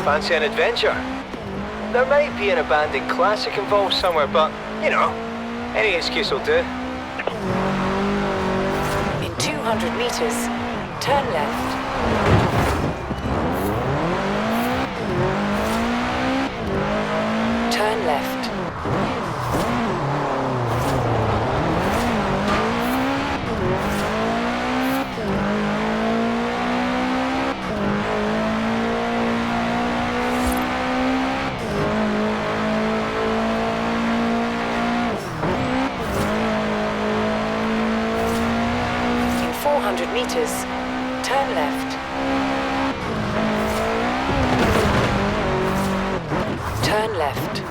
Fancy an adventure? There might be an abandoned classic involved somewhere, but, you know, any excuse will do. In 200 meters, turn left. Turn left. In 400 meters, turn left. Turn left.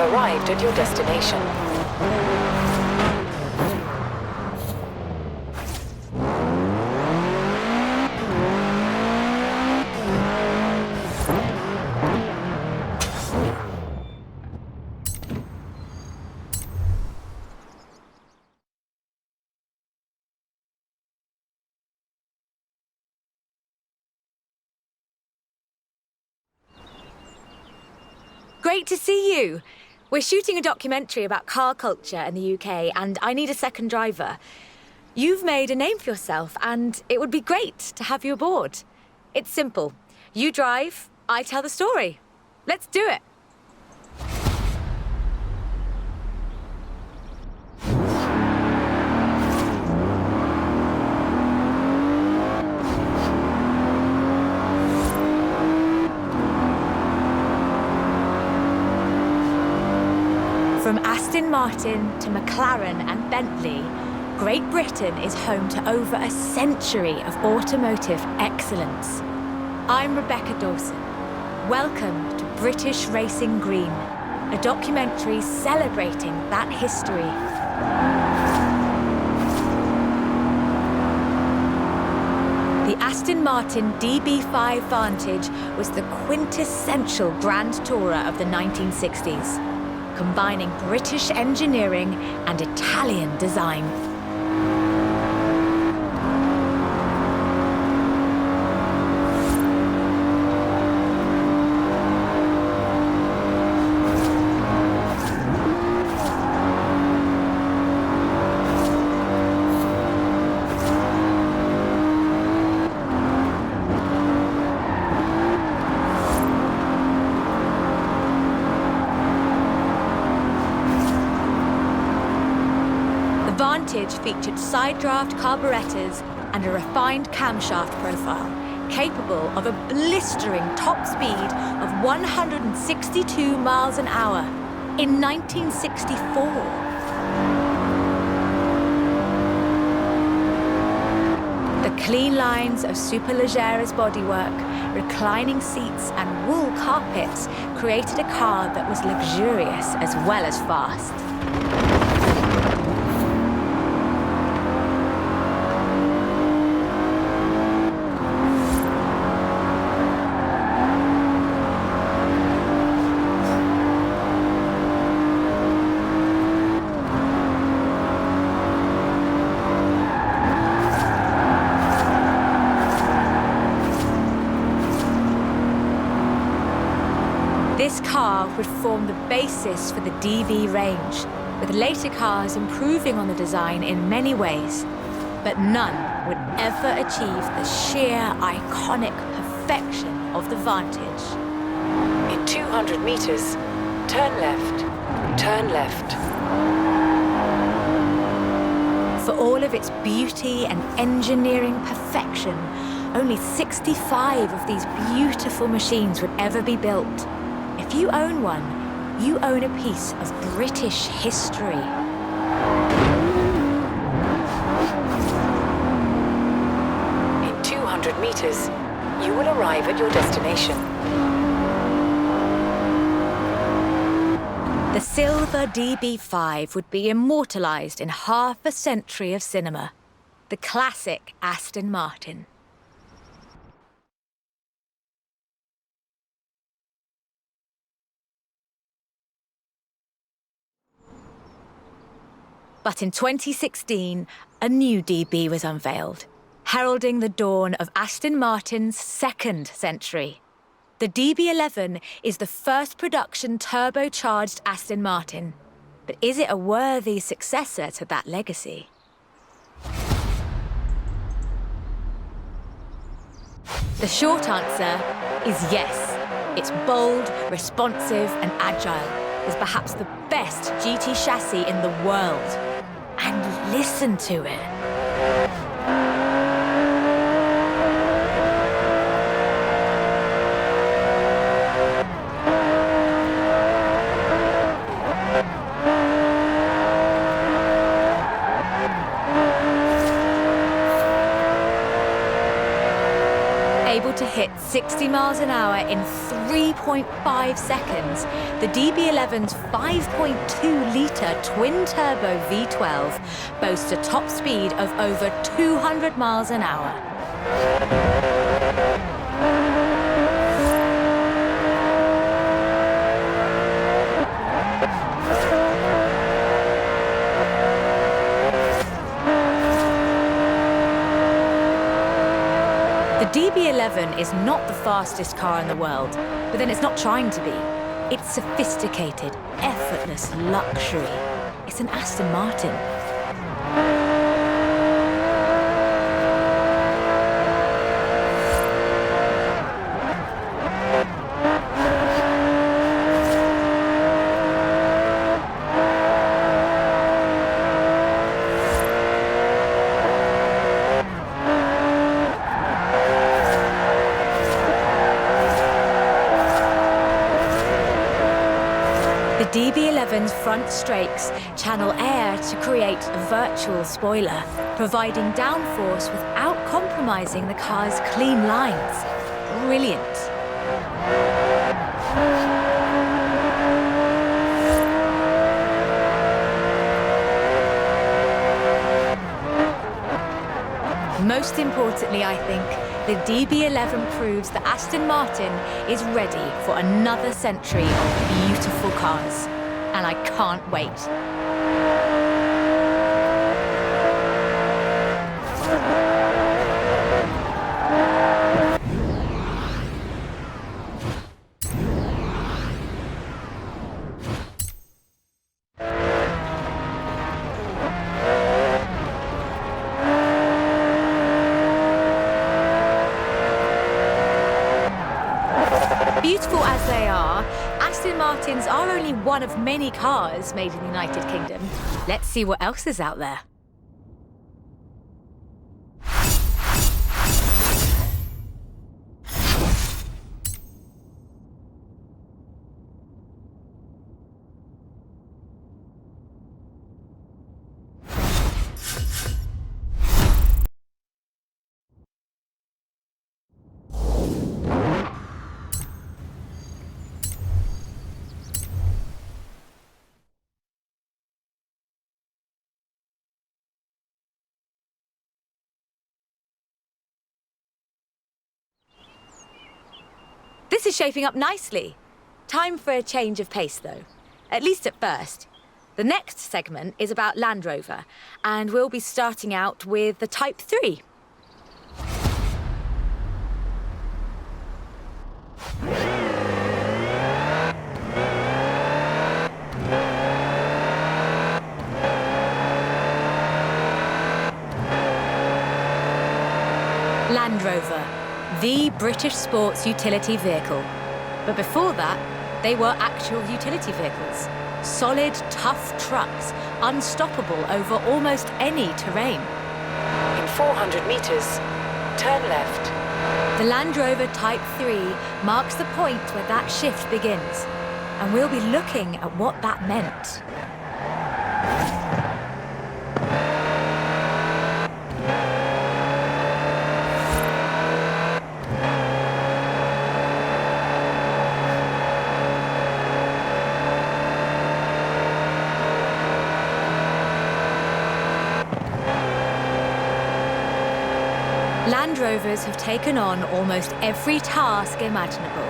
Arrived at your destination. Great to see you. We're shooting a documentary about car culture in the UK, and I need a second driver. You've made a name for yourself, and it would be great to have you aboard. It's simple. You drive, I tell the story. Let's do it. From Aston Martin to Mclaren and Bentley, Great Britain is home to over a century of automotive excellence. I'm Rebecca Dawson. Welcome to British Racing Green, a documentary celebrating that history. The Aston Martin DB5 Vantage was the quintessential grand tourer of the 1960s. Combining British engineering and Italian design. Vantage featured side-draft carburetors and a refined camshaft profile, capable of a blistering top speed of 162 miles an hour in 1964. The clean lines of Superleggera's bodywork, reclining seats and wool carpets created a car that was luxurious as well as fast. This car would form the basis for the DB range, with later cars improving on the design in many ways. But none would ever achieve the sheer, iconic perfection of the Vantage. In 200 meters, turn left. Turn left. For all of its beauty and engineering perfection, only 65 of these beautiful machines would ever be built. If you own one, you own a piece of British history. meters, you will arrive at your destination. The silver DB5 would be immortalised in half a century of cinema. The classic Aston Martin. But in 2016, a new DB was unveiled, heralding the dawn of Aston Martin's second century. The DB11 is the first production turbocharged Aston Martin. But is it a worthy successor to that legacy? The short answer is yes. It's bold, responsive, and agile, with perhaps the best GT chassis in the world. And listen to it. Able to hit 60 miles an hour in 3.5 seconds, the DB11's 5.2-litre twin-turbo V12 boasts a top speed of over 200 miles an hour. The DB11 is not the fastest car in the world, but then it's not trying to be. It's sophisticated, effortless luxury. It's an Aston Martin. The DB11's front strakes channel air to create a virtual spoiler, providing downforce without compromising the car's clean lines. Brilliant. Most importantly, I think, the DB11 proves that Aston Martin is ready for another century of beautiful cars. And I can't wait. Beautiful as they are, Aston Martins are only one of many cars made in the United Kingdom. Let's see what else is out there. This is shaping up nicely. Time for a change of pace, though. At least at first. The next segment is about Land Rover, and we'll be starting out with the Type 3. Land Rover, the British sports utility vehicle. But before that, they were actual utility vehicles. Solid, tough trucks, unstoppable over almost any terrain. In 400 meters, turn left. The Land Rover Type 3 marks the point where that shift begins, and we'll be looking at what that meant. Land Rovers have taken on almost every task imaginable.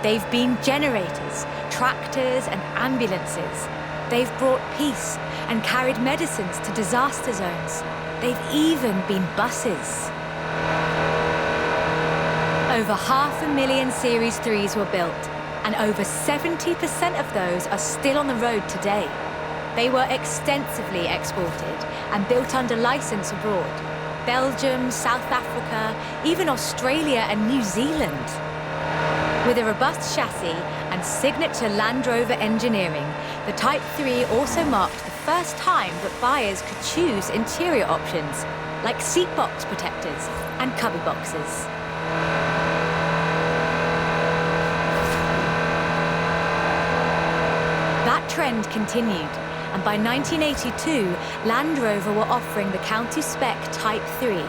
They've been generators, tractors and ambulances. They've brought peace and carried medicines to disaster zones. They've even been buses. Over 500,000 Series 3s were built, and over 70% of those are still on the road today. They were extensively exported and built under license abroad. Belgium, South Africa, even Australia and New Zealand. With a robust chassis and signature Land Rover engineering, the Type 3 also marked the first time that buyers could choose interior options, like seat box protectors and cubby boxes. That trend continued, and by 1982, Land Rover were offering the county spec Type 3.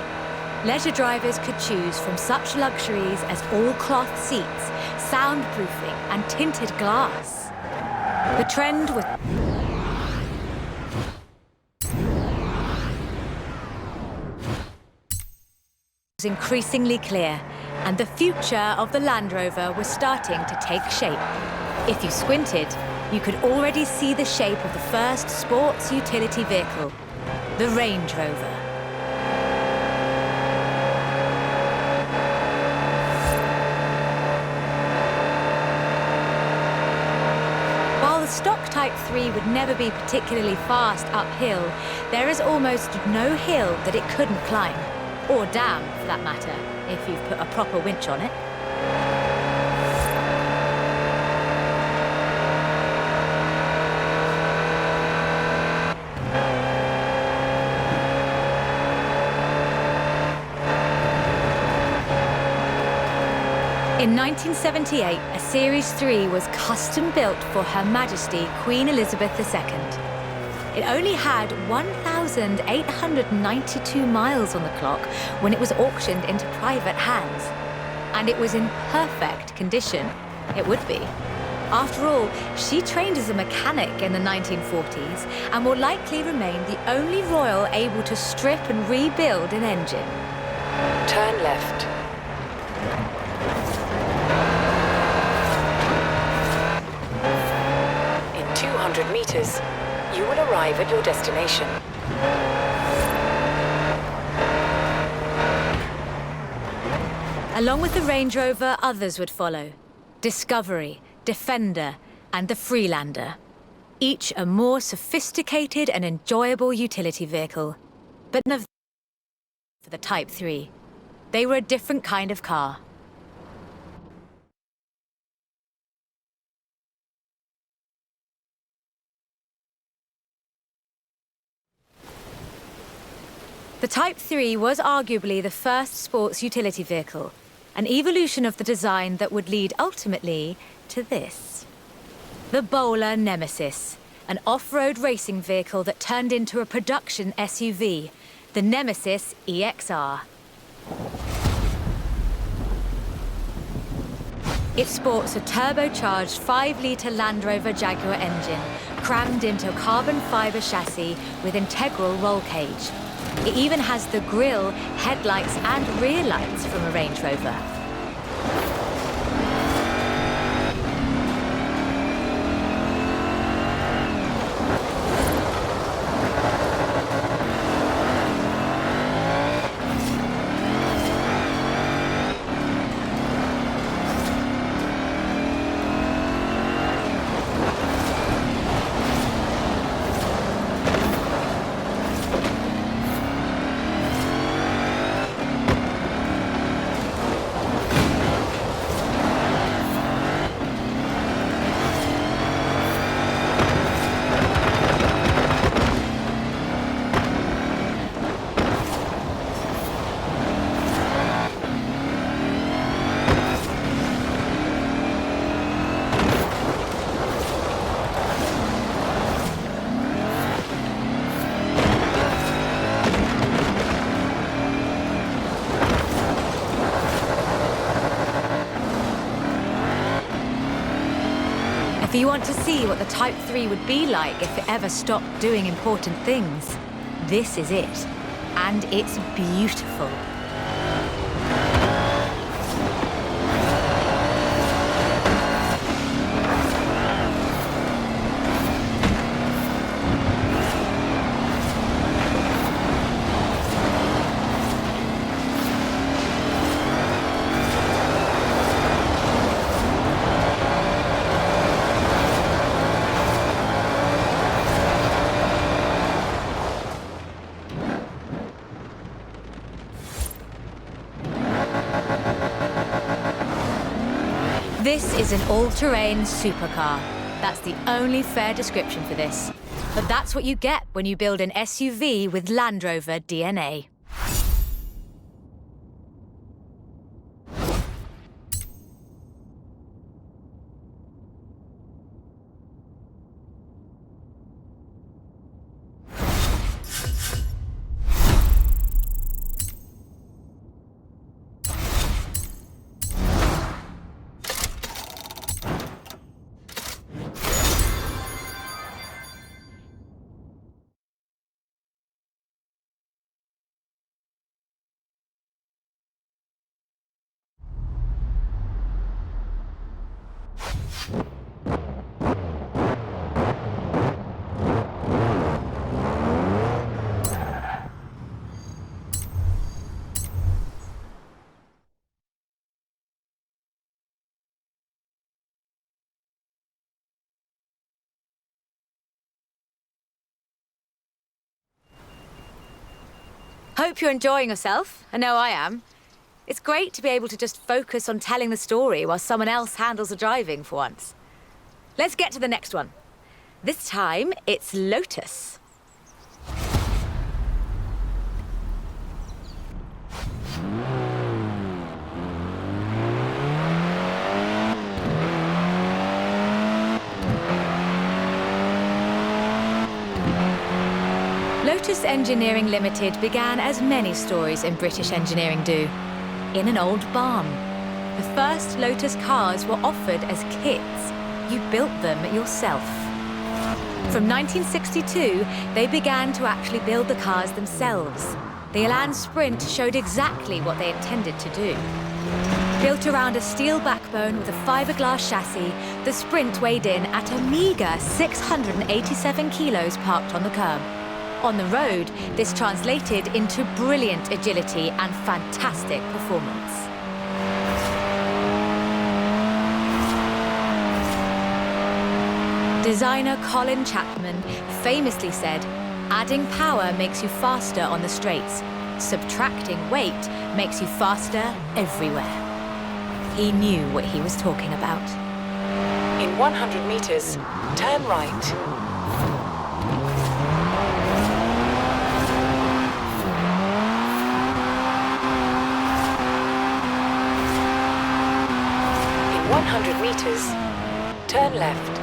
Leisure drivers could choose from such luxuries as all-cloth seats, soundproofing, and tinted glass. The trend was increasingly clear, and the future of the Land Rover was starting to take shape. If you squinted, you could already see the shape of the first sports utility vehicle, the Range Rover. While the stock Type 3 would never be particularly fast uphill, there is almost no hill that it couldn't climb, or down for that matter, if you've put a proper winch on it. In 1978, a Series 3 was custom-built for Her Majesty Queen Elizabeth II. It only had 1,892 miles on the clock when it was auctioned into private hands. And it was in perfect condition. It would be. After all, she trained as a mechanic in the 1940s and will likely remain the only royal able to strip and rebuild an engine. Turn left. In 200 meters, you will arrive at your destination. Along with the Range Rover, others would follow. Discovery, Defender, and the Freelander. Each a more sophisticated and enjoyable utility vehicle. But none of for the Type 3. They were a different kind of car. The Type 3 was arguably the first sports utility vehicle, an evolution of the design that would lead ultimately to this. The Bowler Nemesis, an off-road racing vehicle that turned into a production SUV, the Nemesis EXR. It sports a turbocharged 5-litre Land Rover Jaguar engine, crammed into a carbon fibre chassis with integral roll cage. It even has the grille, headlights and rear lights from a Range Rover. If you want to see what the Type 3 would be like if it ever stopped doing important things, this is it. And it's beautiful. This is an all-terrain supercar. That's the only fair description for this. But that's what you get when you build an SUV with Land Rover DNA. Hope you're enjoying yourself. I know I am. It's great to be able to just focus on telling the story while someone else handles the driving for once. Let's get to the next one. This time, it's Lotus. Lotus Engineering Limited began as many stories in British engineering do, in an old barn. The first Lotus cars were offered as kits. You built them yourself. From 1962, they began to actually build the cars themselves. The Elan Sprint showed exactly what they intended to do. Built around a steel backbone with a fiberglass chassis, the Sprint weighed in at a meager 687 kilos parked on the curb. On the road, this translated into brilliant agility and fantastic performance. Designer Colin Chapman famously said, "Adding power makes you faster on the straights. Subtracting weight makes you faster everywhere." He knew what he was talking about. In 100 meters, turn right. In 100 meters, turn left.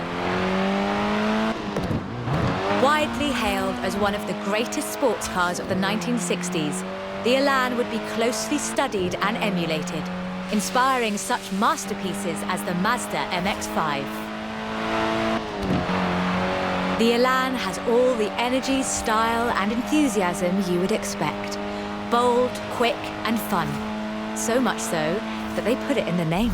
Widely hailed as one of the greatest sports cars of the 1960s, the Elan would be closely studied and emulated, inspiring such masterpieces as the Mazda MX-5. The Elan has all the energy, style, and enthusiasm you would expect. Bold, quick, and fun. So much so that they put it in the name.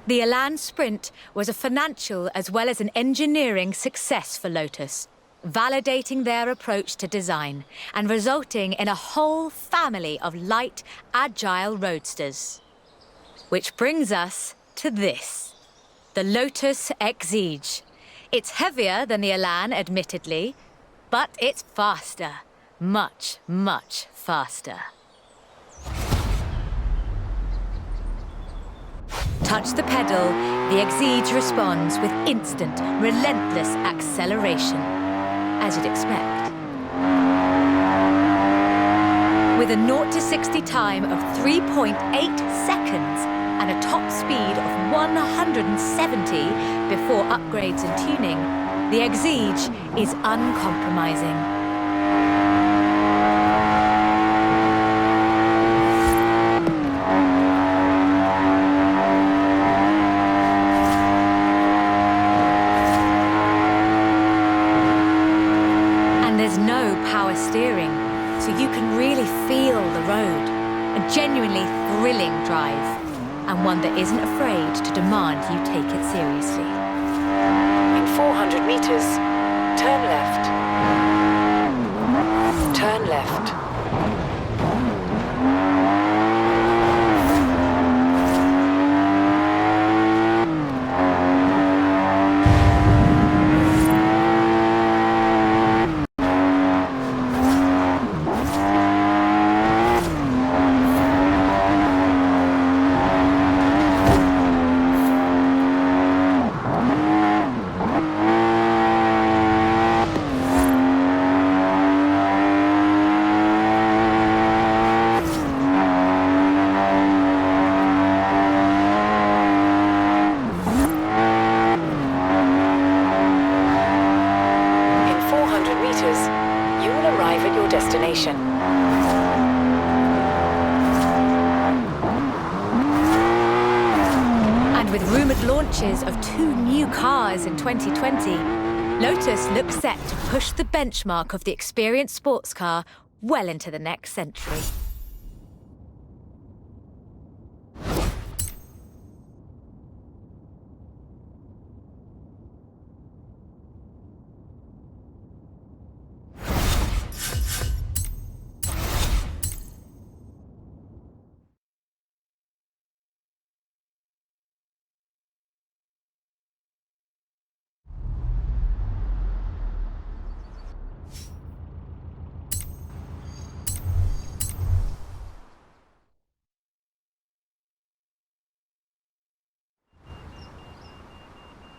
The Elan Sprint was a financial as well as an engineering success for Lotus, validating their approach to design and resulting in a whole family of light, agile roadsters. Which brings us to this, the Lotus Exige. It's heavier than the Elan, admittedly, but it's faster. Much, much faster. Touch the pedal, the Exige responds with instant, relentless acceleration, as you'd expect. With a 0 to 60 time of 3.8 seconds and a top speed of 170 before upgrades and tuning, the Exige is uncompromising. Power steering, so you can really feel the road. A genuinely thrilling drive, and one that isn't afraid to demand you take it seriously. In 400 meters, turn left. Turn left. launches of 2 new cars in 2020, Lotus looks set to push the benchmark of the experienced sports car well into the next century.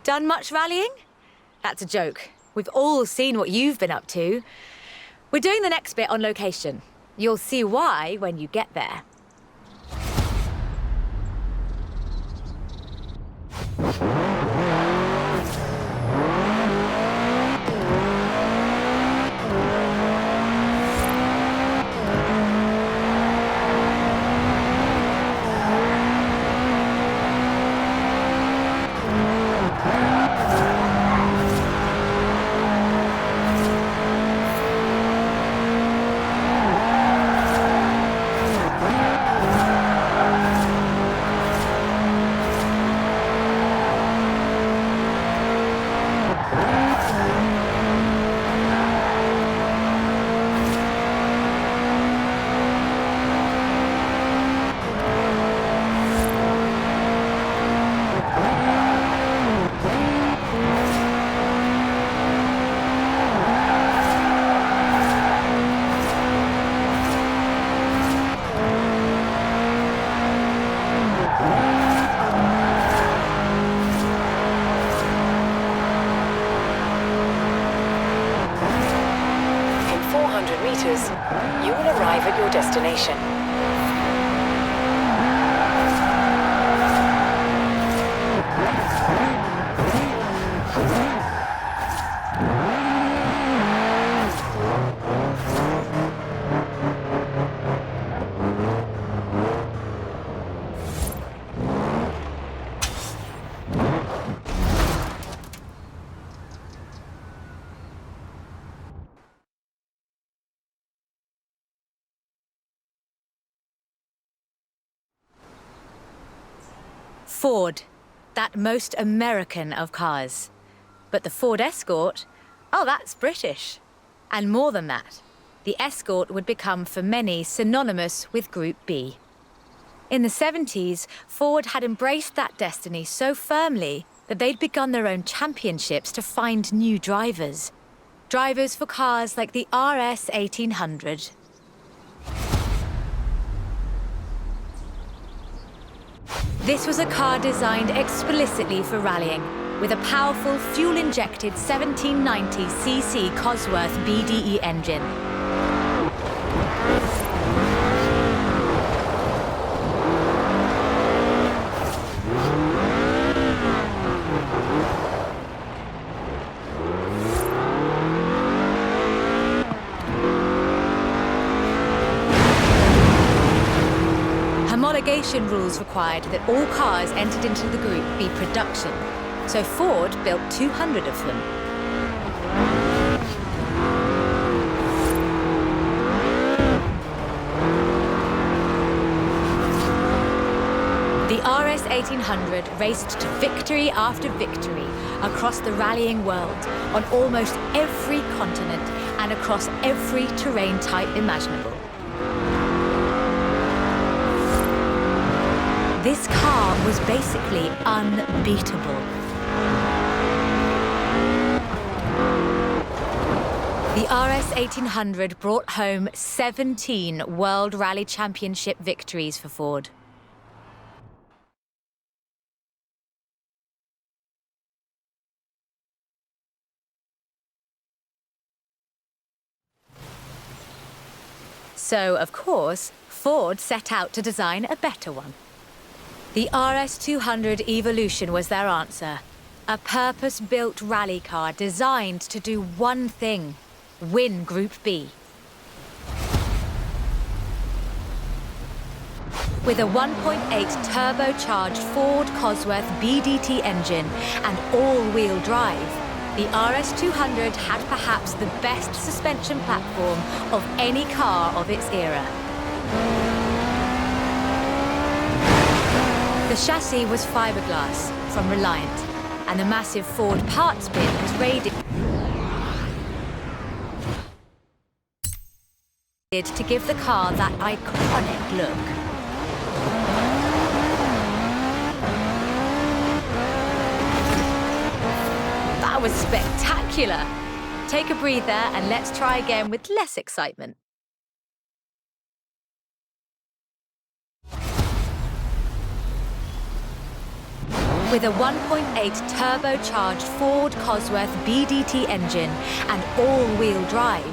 Done much rallying? That's a joke. We've all seen what you've been up to. We're doing the next bit on location. You'll see why when you get there. You will arrive at your destination. Ford, that most American of cars. But the Ford Escort, oh, that's British. And more than that, the Escort would become for many synonymous with Group B. In the 70s, Ford had embraced that destiny so firmly that they'd begun their own championships to find new drivers. Drivers for cars like the RS 1800. This was a car designed explicitly for rallying, with a powerful fuel-injected 1790cc Cosworth BDE engine. Homologation rules required that all cars entered into the group be production, so Ford built 200 of them. The RS 1800 raced to victory after victory across the rallying world, on almost every continent and across every terrain type imaginable. This car was basically unbeatable. The RS 1800 brought home 17 World Rally Championship victories for Ford. So, of course, Ford set out to design a better one. The RS 200 Evolution was their answer. A purpose-built rally car designed to do one thing: win Group B. With a 1.8 turbocharged Ford Cosworth BDT engine and all-wheel drive, the RS200 had perhaps the best suspension platform of any car of its era. The chassis was fiberglass from Reliant, and the massive Ford parts bin was raided to give the car that iconic look. That was spectacular. Take a breather and let's try again with less excitement. With a 1.8 turbocharged Ford Cosworth BDT engine and all-wheel drive,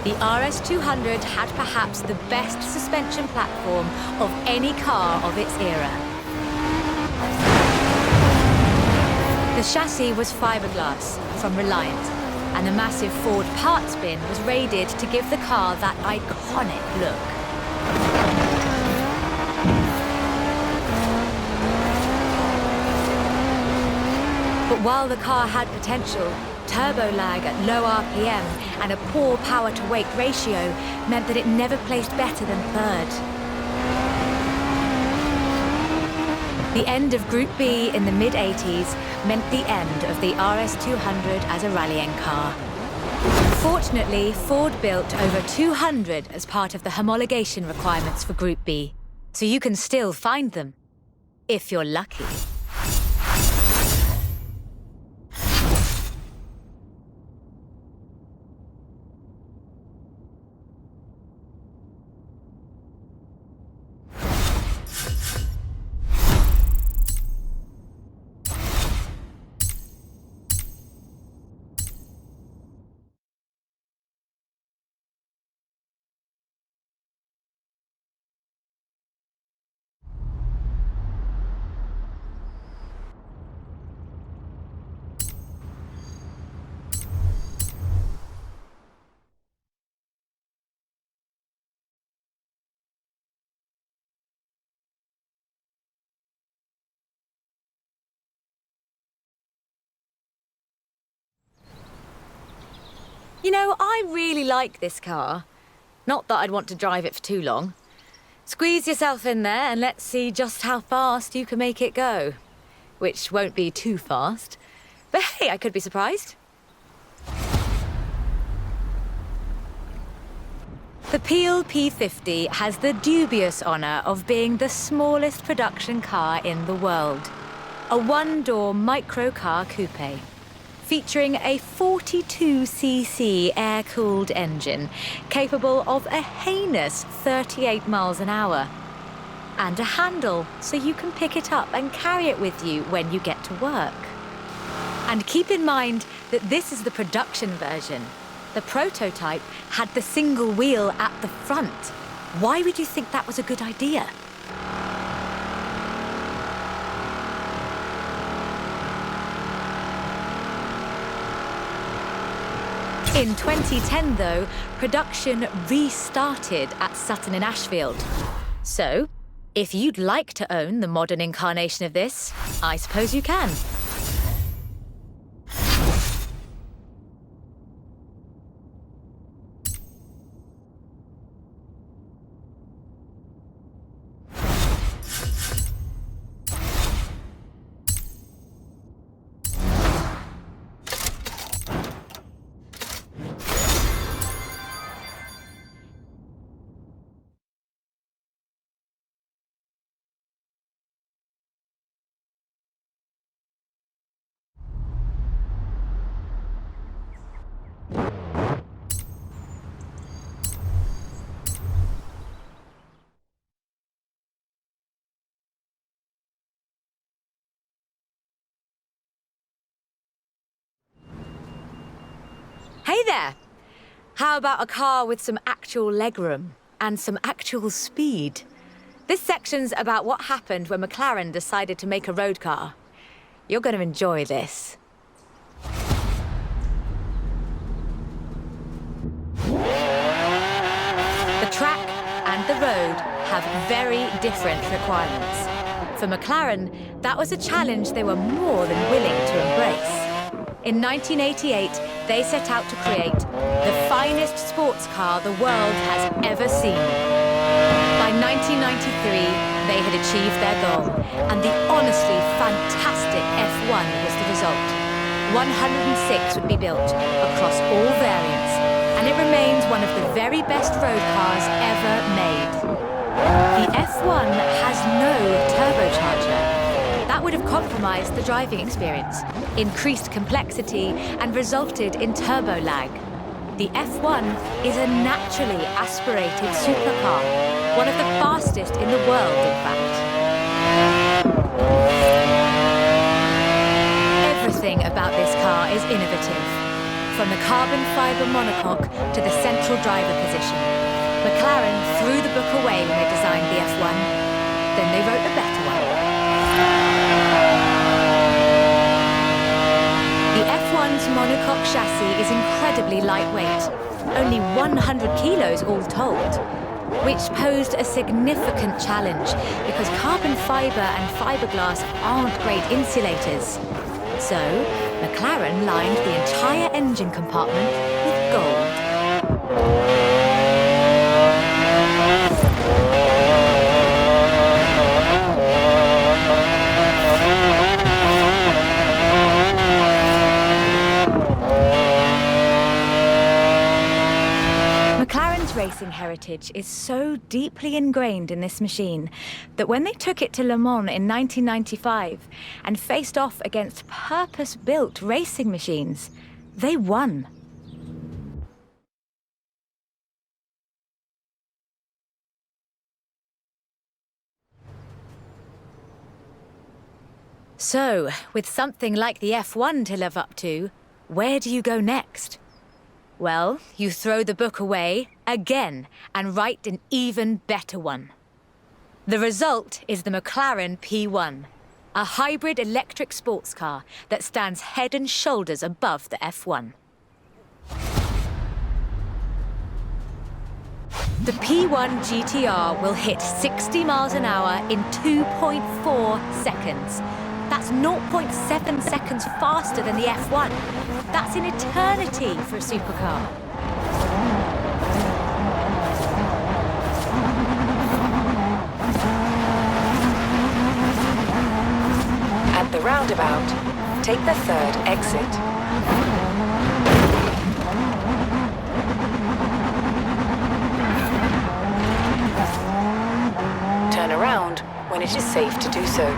the RS200 had perhaps the best suspension platform of any car of its era. The chassis was fiberglass from Reliant, and the massive Ford parts bin was raided to give the car that iconic look. But while the car had potential, turbo lag at low RPM and a poor power-to-weight ratio meant that it never placed better than third. The end of Group B in the mid-80s meant the end of the RS200 as a rallying car. Fortunately, Ford built over 200 as part of the homologation requirements for Group B, so you can still find them, if you're lucky. You know, I really like this car. Not that I'd want to drive it for too long. Squeeze yourself in there and let's see just how fast you can make it go. Which won't be too fast. But hey, I could be surprised. The Peel P50 has the dubious honour of being the smallest production car in the world. A one-door microcar coupe, featuring a 42cc air-cooled engine capable of a heinous 38 miles an hour. And a handle so you can pick it up and carry it with you when you get to work. And keep in mind that this is the production version. The prototype had the single wheel at the front. Why would you think that was a good idea? In 2010, though, production restarted at Sutton-in-Ashfield. So, if you'd like to own the modern incarnation of this, I suppose you can. Hey there! How about a car with some actual legroom and some actual speed? This section's about what happened when McLaren decided to make a road car. You're going to enjoy this. The track and the road have very different requirements. For McLaren, that was a challenge they were more than willing to embrace. In 1988, they set out to create the finest sports car the world has ever seen. By 1993, they had achieved their goal, and the honestly fantastic F1 was the result. 106 would be built across all variants, and it remains one of the very best road cars ever made. The F1 has no turbocharger. That would have compromised the driving experience, increased complexity, and resulted in turbo lag. The F1 is a naturally aspirated supercar, one of the fastest in the world, in fact. Everything about this car is innovative, from the carbon fibre monocoque to the central driver position. McLaren threw the book away when they designed the F1, then they wrote a better one. The F1's monocoque chassis is incredibly lightweight, only 100 kilos all told, which posed a significant challenge because carbon fibre and fiberglass aren't great insulators. So, McLaren lined the entire engine compartment with gold. McLaren's racing heritage is so deeply ingrained in this machine that when they took it to Le Mans in 1995 and faced off against purpose-built racing machines, they won. So, with something like the F1 to live up to, where do you go next? Well, you throw the book away again and write an even better one. The result is the Mclaren P1, a hybrid electric sports car that stands head and shoulders above the F1. The P1 GTR will hit 60 miles an hour in 2.4 seconds. That's 0.7 seconds faster than the F1. That's an eternity for a supercar. At the roundabout, take the third exit. Turn around when it is safe to do so.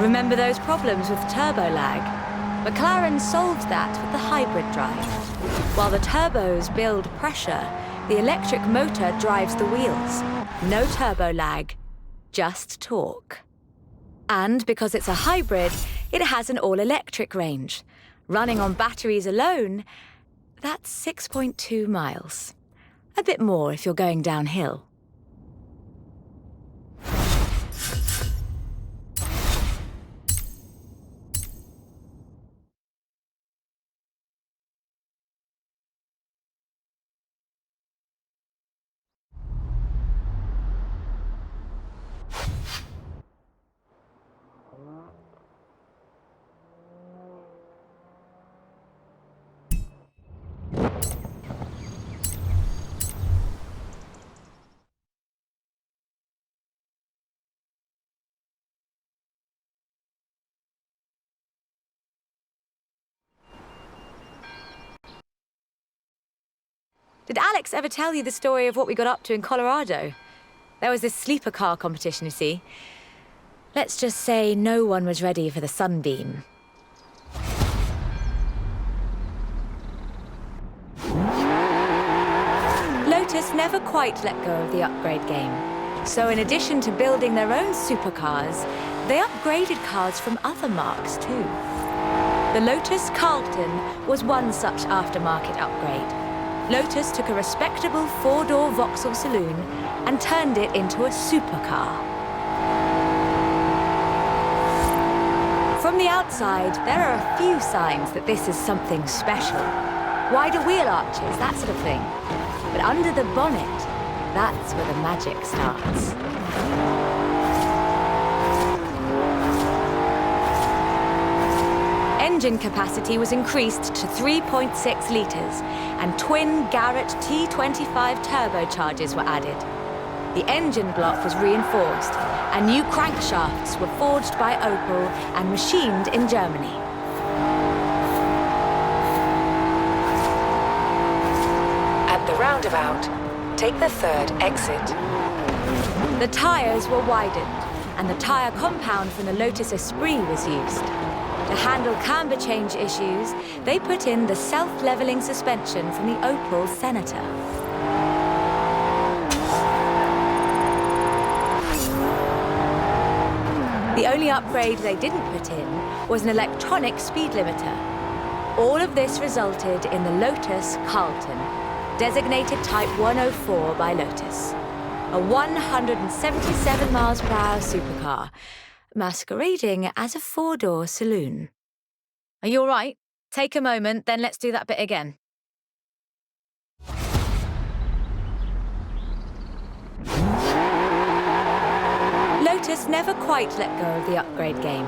Remember those problems with turbo lag? McLaren solved that with the hybrid drive. While the turbos build pressure, the electric motor drives the wheels. No turbo lag, just torque. And because it's a hybrid, it has an all-electric range. Running on batteries alone, that's 6.2 miles. A bit more if you're going downhill. Did Alex ever tell you the story of what we got up to in Colorado? There was this sleeper car competition, you see. Let's just say no one was ready for the sunbeam. Lotus never quite let go of the upgrade game. So in addition to building their own supercars, they upgraded cars from other marques too. The Lotus Carlton was one such aftermarket upgrade. Lotus took a respectable four-door Vauxhall saloon and turned it into a supercar. From the outside, there are a few signs that this is something special. Wider wheel arches, that sort of thing. But under the bonnet, that's where the magic starts. Engine capacity was increased to 3.6 litres, and twin Garrett T25 turbochargers were added. The engine block was reinforced, and new crankshafts were forged by Opel and machined in Germany. At the roundabout, take the third exit. The tyres were widened, and the tyre compound from the Lotus Exige was used. To handle camber change issues, they put in the self-leveling suspension from the Opel Senator. The only upgrade they didn't put in was an electronic speed limiter. All of this resulted in the Lotus Carlton, designated Type 104 by Lotus. A 177 miles per hour supercar, masquerading as a four-door saloon. Are you all right? Take a moment, then let's do that bit again. Lotus never quite let go of the upgrade game.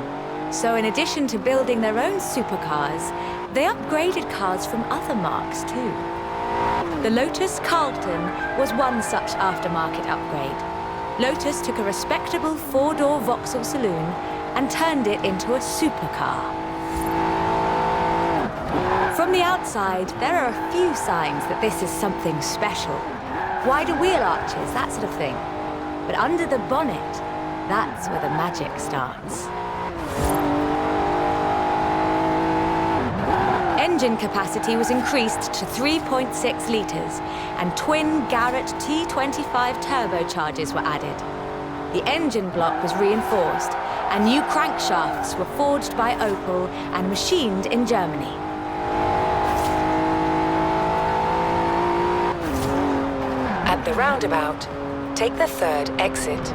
So in addition to building their own supercars, they upgraded cars from other marques too. The Lotus Carlton was one such aftermarket upgrade. Lotus took a respectable four-door Vauxhall saloon and turned it into a supercar. From the outside, there are a few signs that this is something special. Wider wheel arches, that sort of thing. But under the bonnet, that's where the magic starts. Engine capacity was increased to 3.6 litres, and twin Garrett T25 turbochargers were added. The engine block was reinforced, and new crankshafts were forged by Opel and machined in Germany. At the roundabout, take the third exit.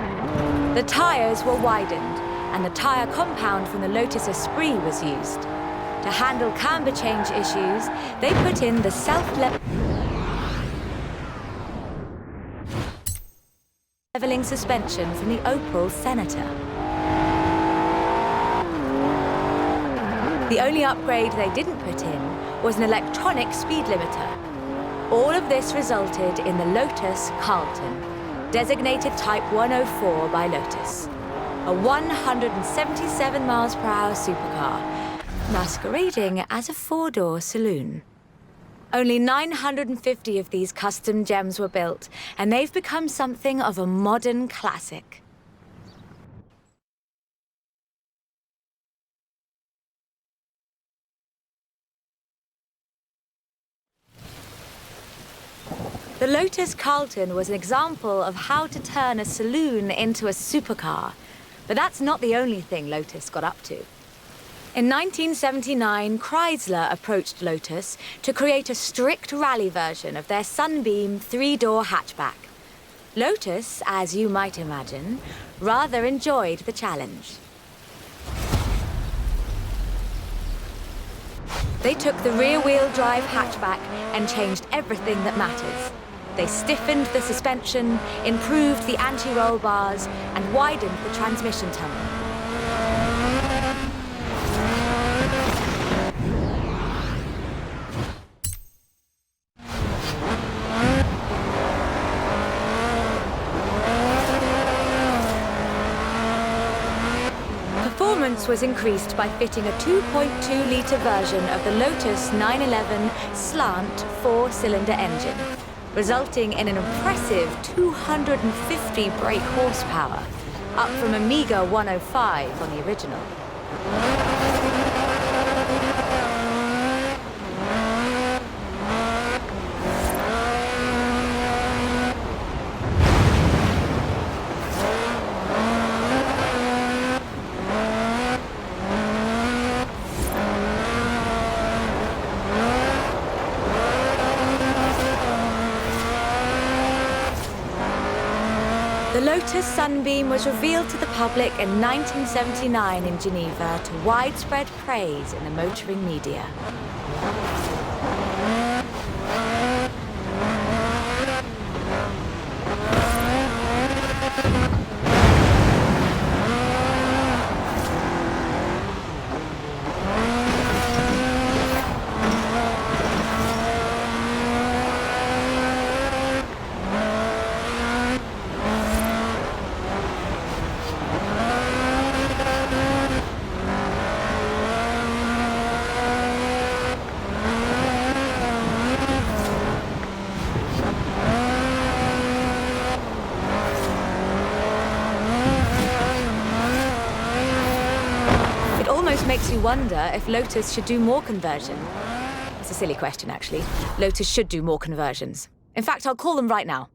The tyres were widened, and the tyre compound from the Lotus Exige was used. To handle camber change issues, they put in the self-leveling suspension from the Opel Senator. The only upgrade they didn't put in was an electronic speed limiter. All of this resulted in the Lotus Carlton, designated Type 104 by Lotus. A 177 miles per hour supercar, masquerading as a four-door saloon. Only 950 of these custom gems were built, and they've become something of a modern classic. The Lotus Carlton was an example of how to turn a saloon into a supercar, but that's not the only thing Lotus got up to. In 1979, Chrysler approached Lotus to create a strict rally version of their Sunbeam three-door hatchback. Lotus, as you might imagine, rather enjoyed the challenge. They took the rear-wheel drive hatchback and changed everything that matters. They stiffened the suspension, improved the anti-roll bars, and widened the transmission tunnel. Performance was increased by fitting a 2.2-litre version of the Lotus 911 slant four-cylinder engine, resulting in an impressive 250 brake horsepower, up from a meager 105 on the original. The Lotus Sunbeam was revealed to the public in 1979 in Geneva to widespread praise in the motoring media. Makes you wonder if Lotus should do more conversion. It's a silly question, actually. Lotus should do more conversions. In fact, I'll call them right now.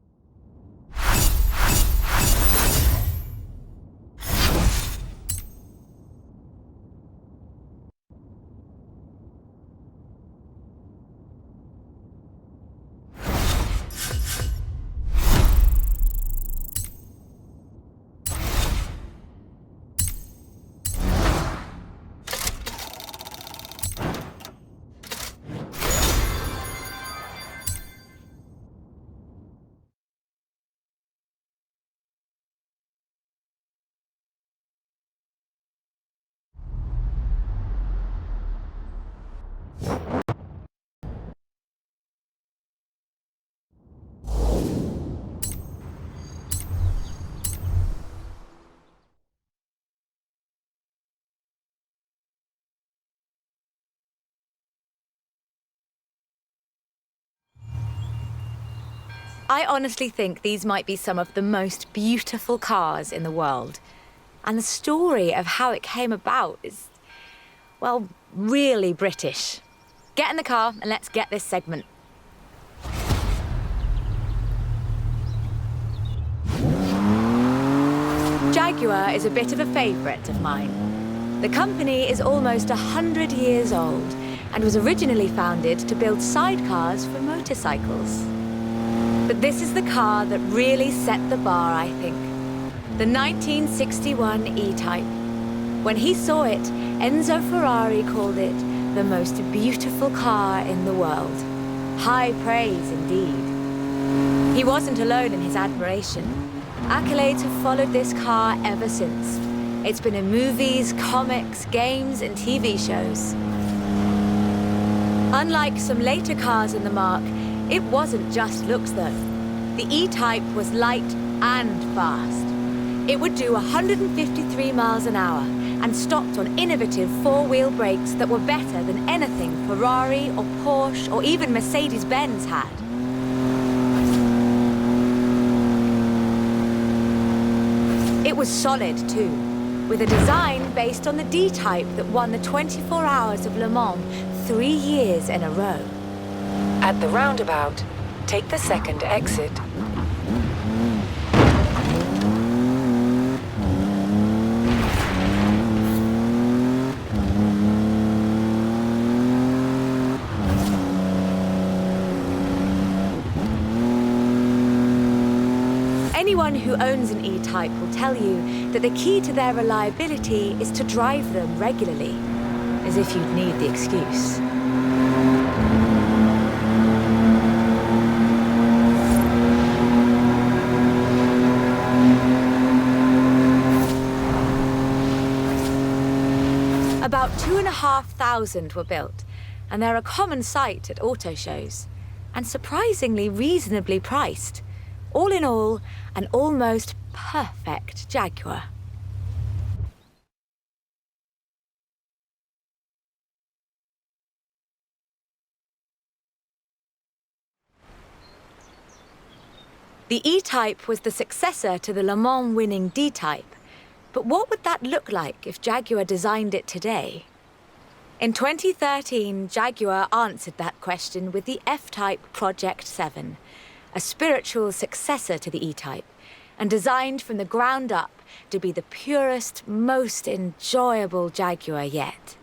I honestly think these might be some of the most beautiful cars in the world. And the story of how it came about is, well, really British. Get in the car and let's get this segment. Jaguar is a bit of a favourite of mine. The company is almost 100 years old and was originally founded to build sidecars for motorcycles. But this is the car that really set the bar, I think. The 1961 E-Type. When he saw it, Enzo Ferrari called it the most beautiful car in the world. High praise indeed. He wasn't alone in his admiration. Accolades have followed this car ever since. It's been in movies, comics, games, and TV shows. Unlike some later cars in the marque, it wasn't just looks though. The E-Type was light and fast. It would do 153 miles an hour and stopped on innovative four-wheel brakes that were better than anything Ferrari or Porsche or even Mercedes-Benz had. It was solid too, with a design based on the D-Type that won the 24 Hours of Le Mans 3 years in a row. At the roundabout, take the second exit. Anyone who owns an E-Type will tell you that the key to their reliability is to drive them regularly, as if you'd need the excuse. About 2,500 were built, and they're a common sight at auto shows, and surprisingly reasonably priced. All in all, an almost perfect Jaguar. The E-Type was the successor to the Le Mans winning D-Type. But what would that look like if Jaguar designed it today? In 2013, Jaguar answered that question with the F-Type Project 7, a spiritual successor to the E-Type, and designed from the ground up to be the purest, most enjoyable Jaguar yet.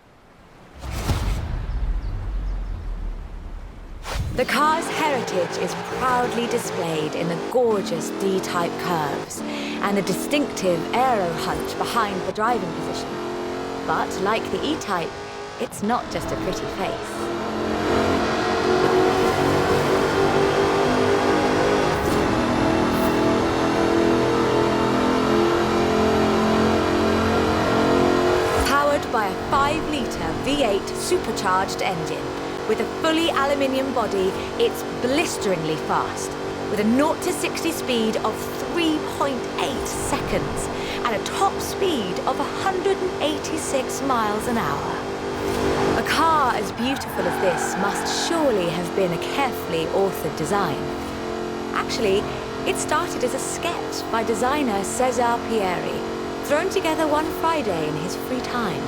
The car's heritage is proudly displayed in the gorgeous D-type curves and the distinctive aero hunch behind the driving position. But like the E-type, it's not just a pretty face. Powered by a 5-litre V8 supercharged engine, with a fully aluminium body, it's blisteringly fast, with a 0 to 60 speed of 3.8 seconds and a top speed of 186 miles an hour. A car as beautiful as this must surely have been a carefully authored design. Actually, it started as a sketch by designer Cesar Pieri, thrown together one Friday in his free time.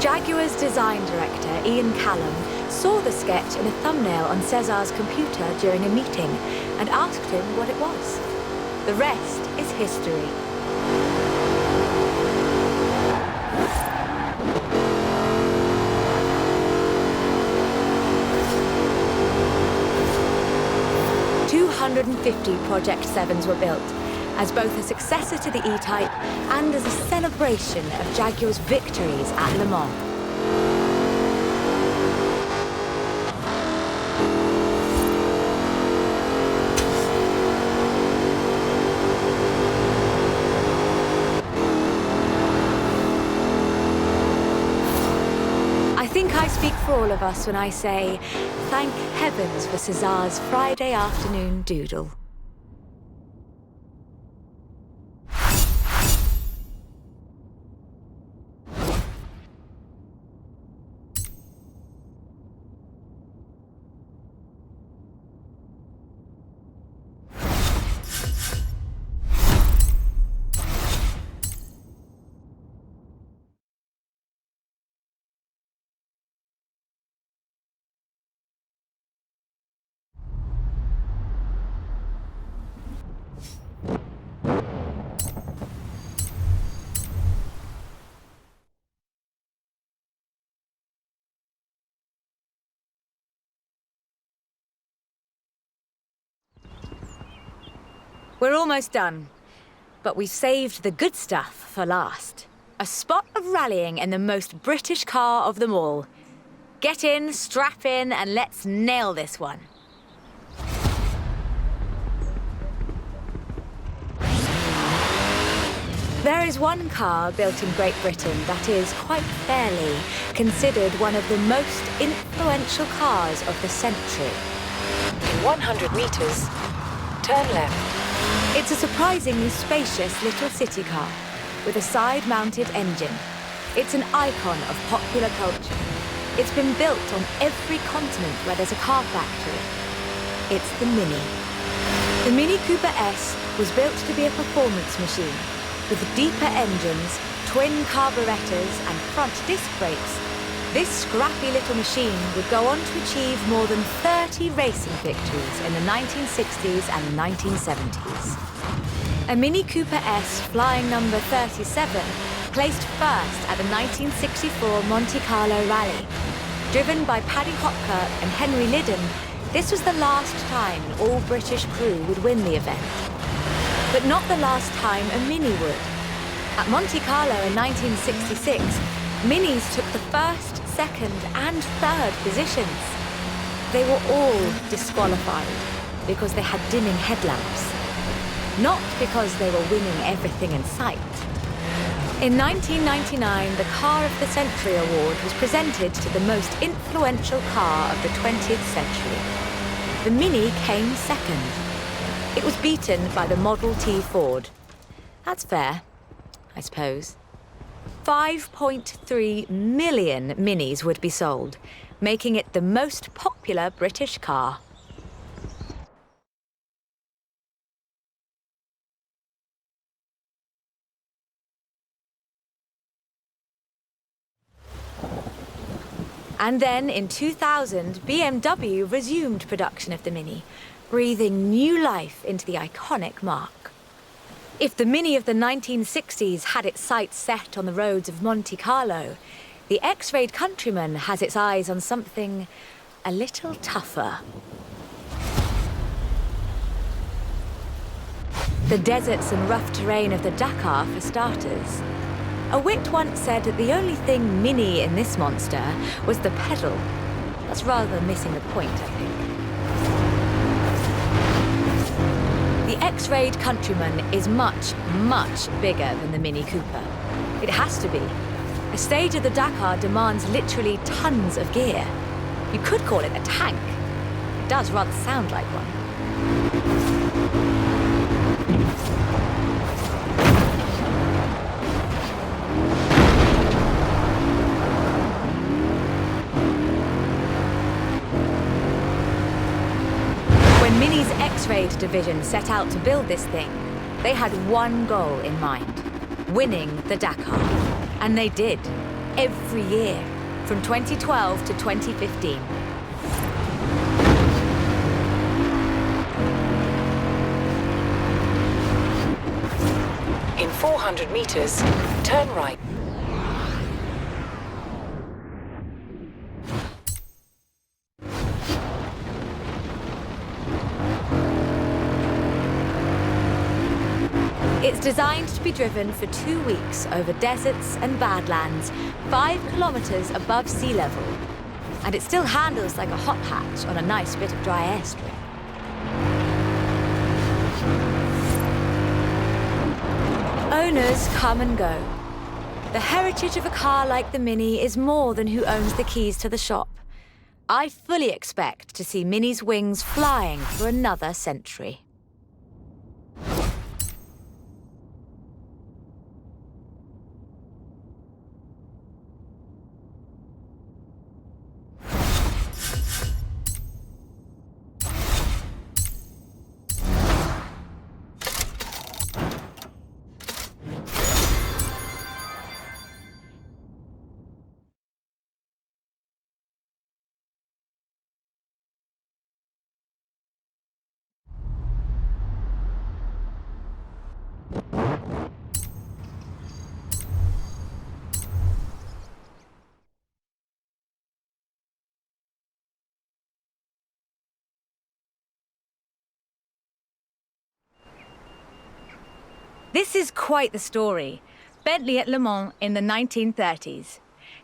Jaguar's design director, Ian Callum, saw the sketch in a thumbnail on Cesar's computer during a meeting and asked him what it was. The rest is history. "250 Project 7s were built, as both a successor to the E-Type and as a celebration of Jaguar's victories at Le Mans. I think I speak for all of us when I say, thank heavens for Cesar's Friday afternoon doodle. We're almost done, but we've saved the good stuff for last. A spot of rallying in the most British car of them all. Get in, strap in, and let's nail this one. There is one car built in Great Britain that is, quite fairly, considered one of the most influential cars of the century. In 100 meters, turn left. It's a surprisingly spacious little city car with a side-mounted engine. It's an icon of popular culture. It's been built on every continent where there's a car factory. It's the Mini. The Mini Cooper S was built to be a performance machine with deeper engines, twin carburetors and front disc brakes. This scrappy little machine would go on to achieve more than 30 racing victories in the 1960s and 1970s. A Mini Cooper S flying number 37 placed first at the 1964 Monte Carlo Rally. Driven by Paddy Hopkirk and Henry Liddon, this was the last time an all-British crew would win the event. But not the last time a Mini would. At Monte Carlo in 1966, Minis took the first, second and third positions. They were all disqualified because they had dimming headlamps, not because they were winning everything in sight. In 1999, the Car of the Century Award was presented to the most influential car of the 20th century. The Mini came second. It was beaten by the Model T Ford. That's fair, I suppose. 5.3 million Minis would be sold, making it the most popular British car. And then in 2000, BMW resumed production of the Mini, breathing new life into the iconic marque. If the Mini of the 1960s had its sights set on the roads of Monte Carlo, the X-rayed Countryman has its eyes on something a little tougher. The deserts and rough terrain of the Dakar, for starters. A wit once said that the only thing mini in this monster was the pedal. That's rather missing the point, I think. The X-Rayed Countryman is much, much bigger than the Mini Cooper. It has to be. A stage of the Dakar demands literally tons of gear. You could call it a tank. It does rather sound like one. When Mini's X-Rayed division set out to build this thing, they had one goal in mind: winning the Dakar. And they did, every year, from 2012 to 2015. In 400 meters, turn right. It's designed to be driven for 2 weeks over deserts and badlands, 5 kilometers above sea level. And it still handles like a hot hatch on a nice bit of dry airstrip. Owners come and go. The heritage of a car like the Mini is more than who owns the keys to the shop. I fully expect to see Mini's wings flying for another century. This is quite the story. Bentley at Le Mans in the 1930s.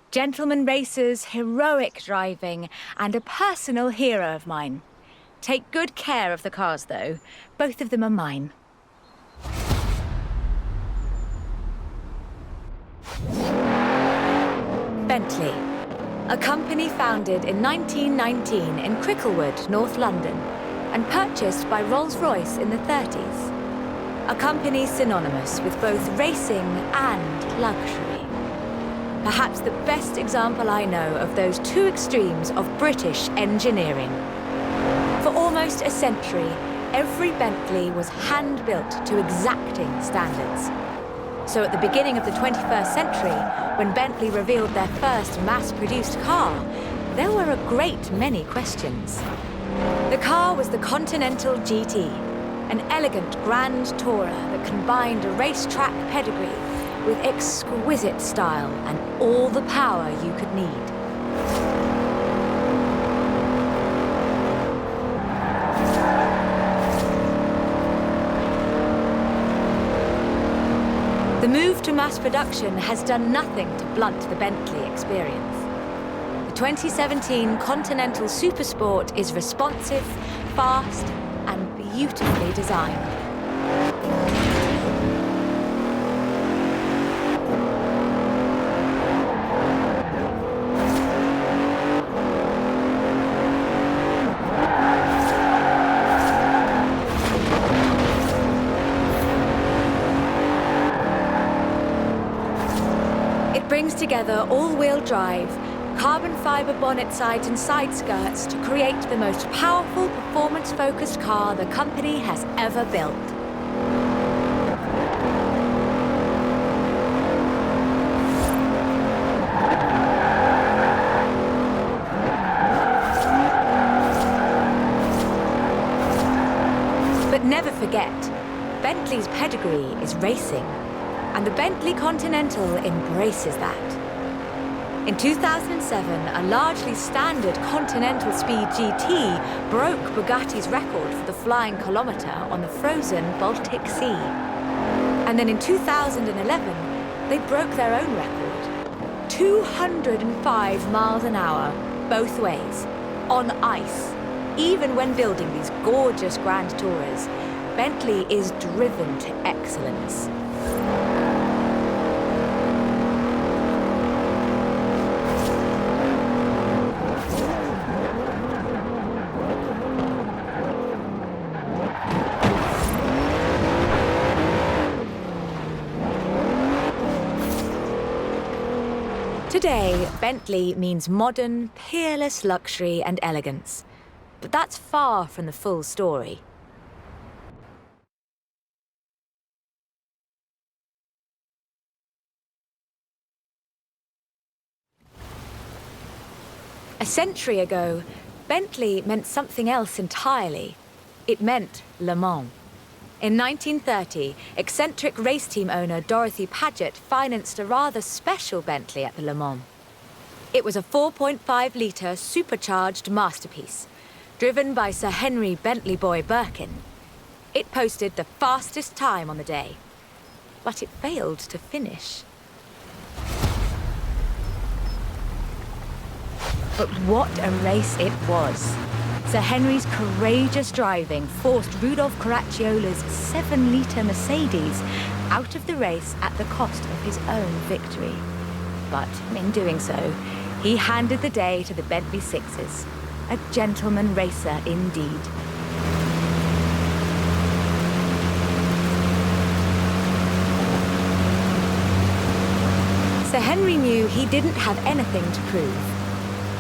Gentleman racers, heroic driving, and a personal hero of mine. Take good care of the cars, though. Both of them are mine. Bentley, a company founded in 1919 in Cricklewood, North London, and purchased by Rolls-Royce in the 30s. A company synonymous with both racing and luxury. Perhaps the best example I know of those two extremes of British engineering. For almost a century, every Bentley was hand-built to exacting standards. So at the beginning of the 21st century, when Bentley revealed their first mass-produced car, there were a great many questions. The car was the Continental GT, an elegant grand tourer that combined a racetrack pedigree with exquisite style and all the power you could need. The move to mass production has done nothing to blunt the Bentley experience. The 2017 Continental Supersport is responsive, fast, and beautifully designed. It brings together all-wheel drive, carbon fiber bonnet sides and side skirts to create the most powerful performance-focused car the company has ever built. But never forget, Bentley's pedigree is racing, and the Bentley Continental embraces that. In 2007, a largely standard Continental Speed GT broke Bugatti's record for the flying kilometre on the frozen Baltic Sea. And then in 2011, they broke their own record. 205 miles an hour, both ways, on ice. Even when building these gorgeous Grand Tourers, Bentley is driven to excellence. Today, Bentley means modern, peerless luxury and elegance. But that's far from the full story. A century ago, Bentley meant something else entirely. It meant Le Mans. In 1930, eccentric race team owner Dorothy Paget financed a rather special Bentley at the Le Mans. It was a 4.5-litre supercharged masterpiece, driven by Sir Henry Bentley Boy Birkin. It posted the fastest time on the day, but it failed to finish. But what a race it was. Sir Henry's courageous driving forced Rudolf Caracciolla's 7-litre Mercedes out of the race at the cost of his own victory. But in doing so, he handed the day to the Bentley Sixes. A gentleman racer indeed. Sir Henry knew he didn't have anything to prove.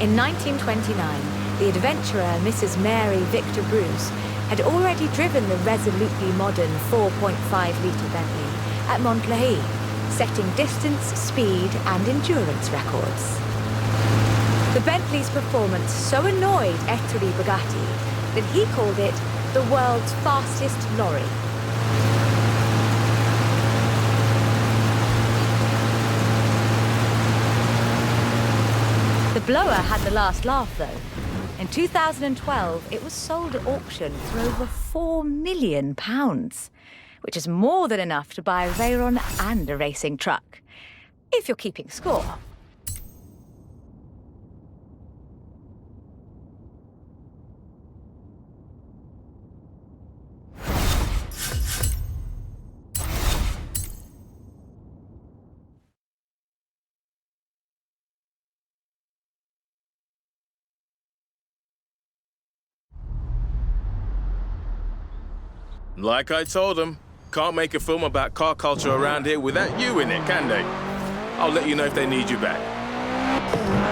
In 1929, the adventurer Mrs. Mary Victor Bruce had already driven the resolutely modern 4.5-litre Bentley at Mclaren, setting distance, speed and endurance records. The Bentley's performance so annoyed Ettore Bugatti that he called it the world's fastest lorry. The blower had the last laugh, though. In 2012, it was sold at auction for over £4 million, which is more than enough to buy a Veyron and a racing truck, if you're keeping score. Like I told them, can't make a film about car culture around here without you in it, can they? I'll let you know if they need you back.